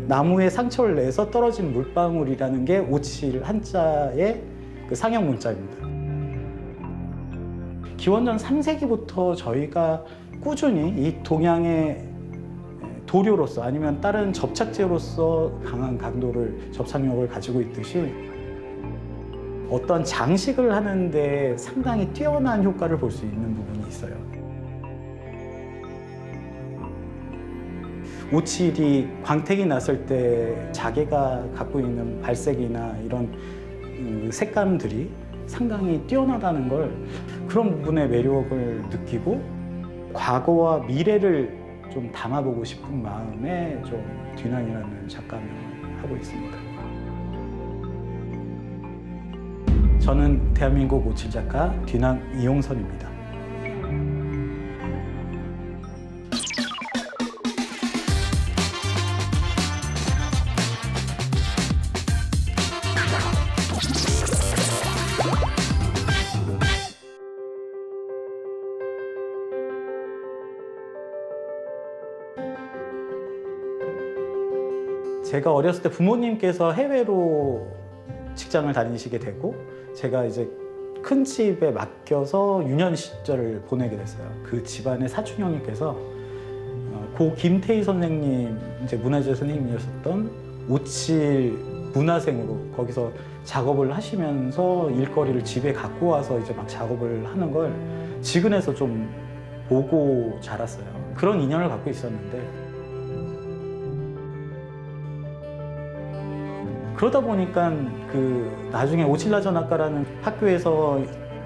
나무에 상처를 내서 떨어진 물방울이라는 게 오칠 한자의 그 상형 문자입니다. 기원전 3세기부터 저희가 꾸준히 이 동양의 도료로서 아니면 다른 접착제로서 강한 강도를 접착력을 가지고 있듯이 어떤 장식을 하는데 상당히 뛰어난 효과를 볼 수 있는 부분이 있어요. 오칠이 광택이 났을 때 자기가 갖고 있는 발색이나 이런 색감들이 상당히 뛰어나다는 걸, 그런 부분의 매력을 느끼고 과거와 미래를 좀 담아보고 싶은 마음에 좀 뒤낭이라는 작가명을 하고 있습니다. 저는 대한민국 오칠 작가 뒤낭 이용선입니다. 제가 어렸을 때 부모님께서 해외로 직장을 다니시게 되고 제가 이제 큰 집에 맡겨서 유년 시절을 보내게 됐어요. 그 집안의 사촌 형님께서 고 김태희 선생님, 이제 문화재 선생님이셨던 오칠 문화생으로 거기서 작업을 하시면서 일거리를 집에 갖고 와서 이제 막 작업을 하는 걸 지근해서 좀 보고 자랐어요. 그런 인연을 갖고 있었는데, 그러다 보니까 나중에 오칠라전학과라는 학교에서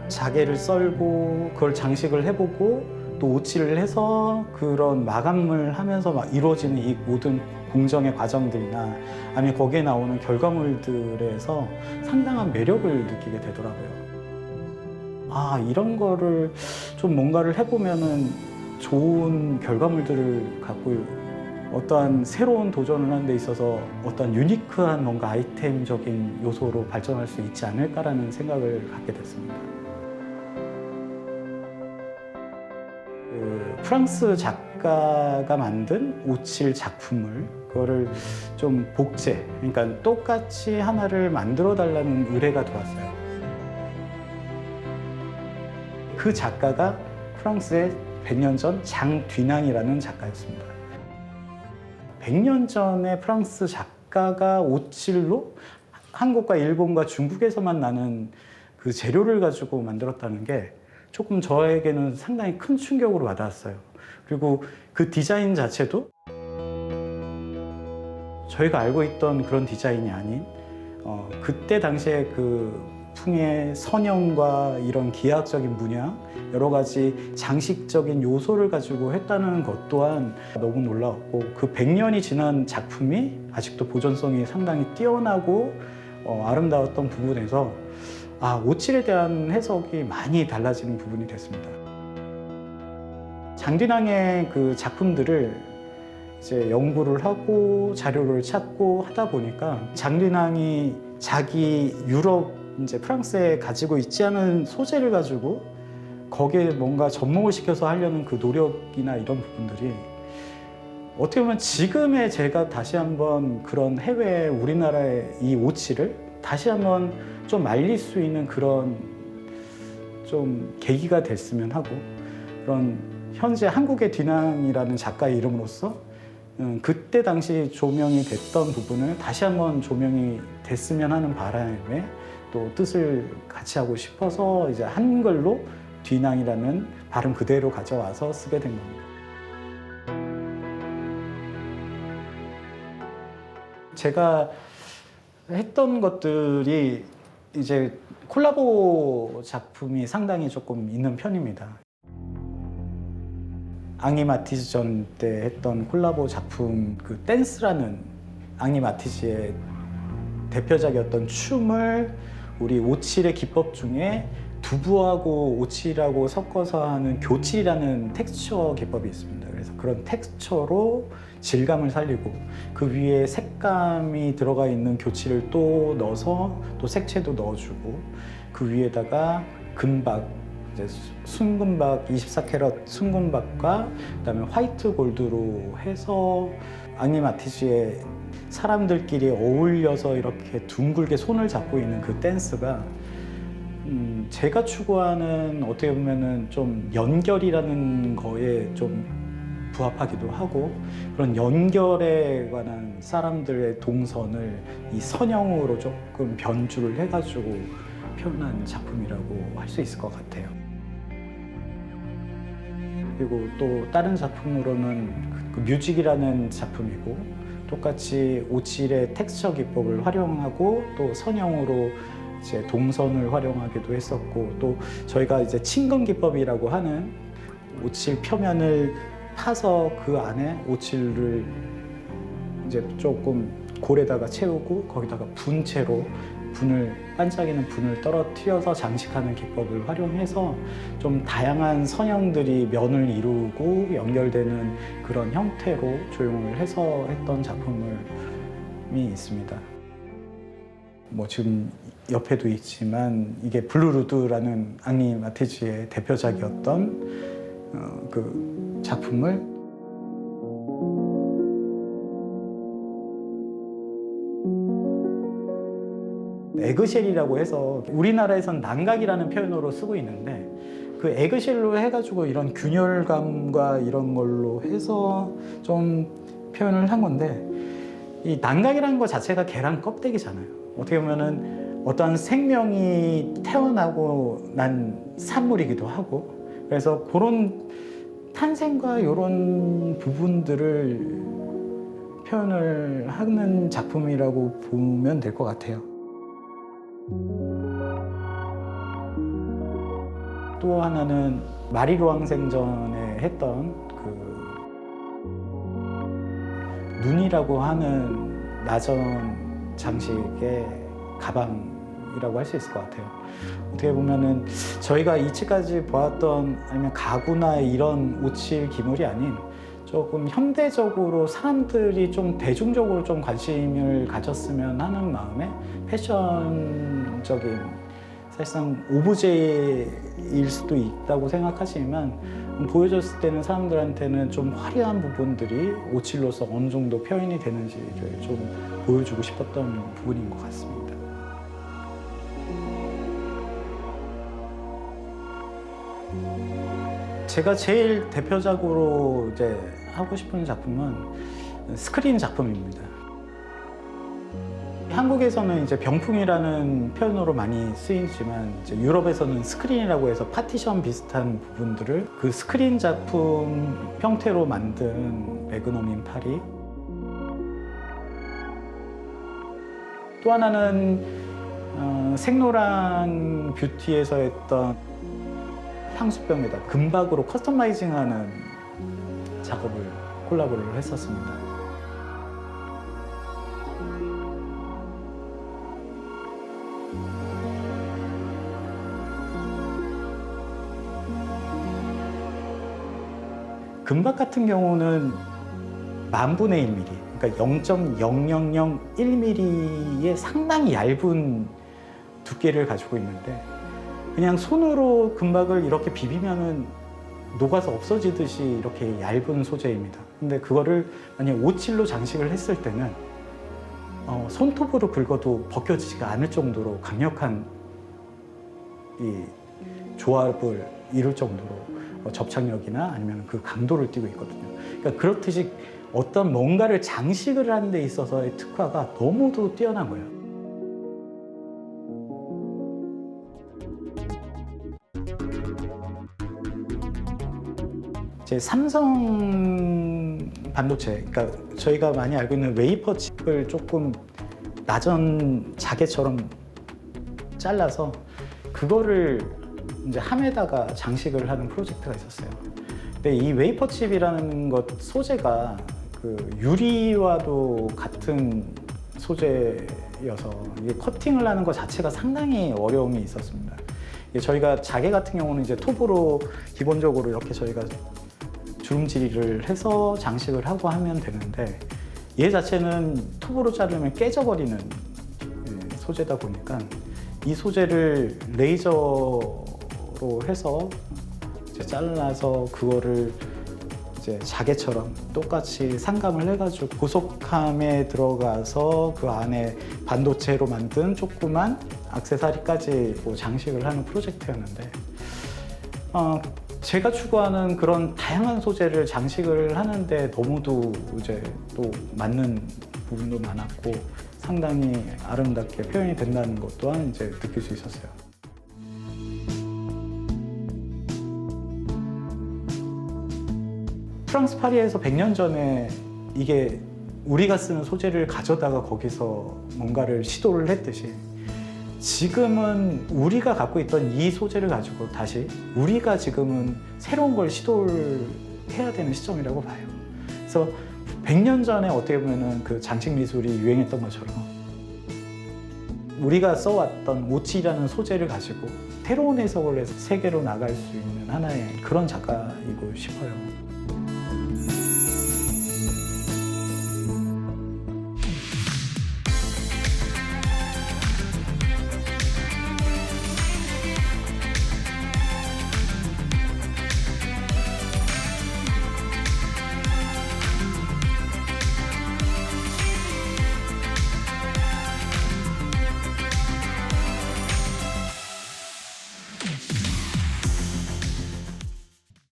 자개를 썰고 그걸 장식을 해보고 또 오칠을 해서 그런 마감을 하면서 막 이루어지는 이 모든 공정의 과정들이나 아니면 거기에 나오는 결과물들에서 상당한 매력을 느끼게 되더라고요. 아, 이런 거를 좀 뭔가를 해보면은 좋은 결과물들을 갖고 어떠한 새로운 도전을 하는 데 있어서 어떤 유니크한 뭔가 아이템적인 요소로 발전할 수 있지 않을까라는 생각을 갖게 됐습니다. 프랑스 작가가 만든 오칠 작품을 그거를 좀 복제, 그러니까 똑같이 하나를 만들어 달라는 의뢰가 들어왔어요. 그 작가가 프랑스의 100년 전 장뒤낭이라는 작가였습니다. 100년 전에 프랑스 작가가 오칠로 한국과 일본과 중국에서만 나는 그 재료를 가지고 만들었다는 게 조금 저에게는 상당히 큰 충격으로 와닿았어요. 그리고 그 디자인 자체도 저희가 알고 있던 그런 디자인이 아닌 그때 당시에 그 풍의 선형과 이런 기하학적인 문양, 여러 가지 장식적인 요소를 가지고 했다는 것 또한 너무 놀라웠고, 그 100년이 지난 작품이 아직도 보존성이 상당히 뛰어나고 아름다웠던 부분에서 오칠에 대한 해석이 많이 달라지는 부분이 됐습니다. 장뒤낭의 그 작품들을 이제 연구를 하고 자료를 찾고 하다 보니까 장뒤낭이 자기 유럽 이제 프랑스에 가지고 있지 않은 소재를 가지고 거기에 뭔가 접목을 시켜서 하려는 그 노력이나 이런 부분들이 어떻게 보면 지금의 제가 다시 한번 그런 해외 우리나라의 이 오칠을 다시 한번 좀 알릴 수 있는 그런 좀 계기가 됐으면 하고, 그런 현재 한국의 뒤낭이라는 작가의 이름으로서 그때 당시 조명이 됐던 부분을 다시 한번 조명이 됐으면 하는 바람에 또 뜻을 같이 하고 싶어서 이제 한글로 뒤낭이라는 발음 그대로 가져와서 쓰게 된 겁니다. 제가 했던 것들이 이제 콜라보 작품이 상당히 조금 있는 편입니다. 앙리 마티즈 전 때 했던 콜라보 작품, 그 댄스라는 앙리 마티즈의 대표작이었던 춤을 우리 오칠의 기법 중에 두부하고 오칠하고 섞어서 하는 교칠이라는 텍스처 기법이 있습니다. 그래서 그런 텍스처로 질감을 살리고 그 위에 색감이 들어가 있는 교칠을 또 넣어서 또 색채도 넣어주고 그 위에다가 금박, 이제 순금박 24캐럿 순금박과 그다음에 화이트 골드로 해서 앙리 마티즈의 사람들끼리 어울려서 이렇게 둥글게 손을 잡고 있는 그 댄스가 제가 추구하는 어떻게 보면은 좀 연결이라는 거에 좀 부합하기도 하고, 그런 연결에 관한 사람들의 동선을 이 선형으로 조금 변주를 해가지고 표현한 작품이라고 할 수 있을 것 같아요. 그리고 또 다른 작품으로는 그 뮤직이라는 작품이고, 똑같이 오칠의 텍스처 기법을 활용하고 또 선형으로 이제 동선을 활용하기도 했었고, 또 저희가 이제 침건 기법이라고 하는 오칠 표면을 파서 그 안에 오칠을 이제 조금 골에다가 채우고 거기다가 분체로 반짝이는 분을 떨어뜨려서 장식하는 기법을 활용해서 좀 다양한 선형들이 면을 이루고 연결되는 그런 형태로 조형을 해서 했던 작품이 있습니다. 뭐 지금 옆에도 있지만 이게 블루루드라는 앙리 마티즈의 대표작이었던 그 작품을 에그쉘이라고 해서 우리나라에선 난각이라는 표현으로 쓰고 있는데, 그 에그쉘로 해가지고 이런 균열감과 이런 걸로 해서 좀 표현을 한 건데, 이 난각이라는 것 자체가 계란 껍데기잖아요. 어떻게 보면은 어떠한 생명이 태어나고 난 산물이기도 하고, 그래서 그런 탄생과 이런 부분들을 표현을 하는 작품이라고 보면 될 것 같아요. 또 하나는 마리로앙 생전에 했던 그 눈이라고 하는 나전 장식의 가방이라고 할 수 있을 것 같아요. 어떻게 보면은 저희가 이치까지 보았던 아니면 가구나 이런 오칠 기물이 아닌 조금 현대적으로 사람들이 좀 대중적으로 좀 관심을 가졌으면 하는 마음에 패션적인 사실상 오브제일 수도 있다고 생각하지만, 보여줬을 때는 사람들한테는 좀 화려한 부분들이 오칠로서 어느 정도 표현이 되는지를 좀 보여주고 싶었던 부분인 것 같습니다. 제가 제일 대표작으로 이제 하고 싶은 작품은 스크린 작품입니다. 한국에서는 이제 병풍이라는 표현으로 많이 쓰이지만, 이제 유럽에서는 스크린이라고 해서 파티션 비슷한 부분들을 그 스크린 작품 형태로 만든 매그넘인 파리. 또 하나는 생로랑 뷰티에서 했던 향수병에다 금박으로 커스터마이징하는 작업을 콜라보를 했었습니다. 금박 같은 경우는 10,000분의 1mm, 그러니까 0.0001mm의 상당히 얇은 두께를 가지고 있는데, 그냥 손으로 금박을 이렇게 비비면은 녹아서 없어지듯이 이렇게 얇은 소재입니다. 근데 그거를 만약 오칠로 장식을 했을 때는 손톱으로 긁어도 벗겨지지가 않을 정도로 강력한 이 조합을 이룰 정도로 접착력이나 아니면 그 강도를 띠고 있거든요. 그러니까 그렇듯이 어떤 뭔가를 장식을 하는 데 있어서의 특화가 너무도 뛰어난 거예요. 제 삼성 반도체, 그러니까 저희가 많이 알고 있는 웨이퍼 칩을 조금 나전 자개처럼 잘라서 그거를 이제 함에다가 장식을 하는 프로젝트가 있었어요. 근데 이 웨이퍼 칩이라는 것 소재가 그 유리와도 같은 소재여서 이게 커팅을 하는 것 자체가 상당히 어려움이 있었습니다. 저희가 자개 같은 경우는 이제 톱으로 기본적으로 이렇게 저희가 주름질을 해서 장식을 하고 하면 되는데, 얘 자체는 톱으로 자르면 깨져버리는 소재다 보니까 이 소재를 레이저로 해서 이제 잘라서 그거를 이제 자개처럼 똑같이 상감을 해가지고 고속함에 들어가서 그 안에 반도체로 만든 조그만 액세서리까지 뭐 장식을 하는 프로젝트였는데 제가 추구하는 그런 다양한 소재를 장식을 하는데 너무도 이제 또 맞는 부분도 많았고 상당히 아름답게 표현이 된다는 것 또한 이제 느낄 수 있었어요. 프랑스 파리에서 100년 전에 이게 우리가 쓰는 소재를 가져다가 거기서 뭔가를 시도를 했듯이 지금은 우리가 갖고 있던 이 소재를 가지고 다시 우리가 지금은 새로운 걸 시도를 해야 되는 시점이라고 봐요. 그래서 100년 전에 어떻게 보면은 그 장식 미술이 유행했던 것처럼 우리가 써왔던 모찌라는 소재를 가지고 새로운 해석을 해서 세계로 나갈 수 있는 하나의 그런 작가이고 싶어요.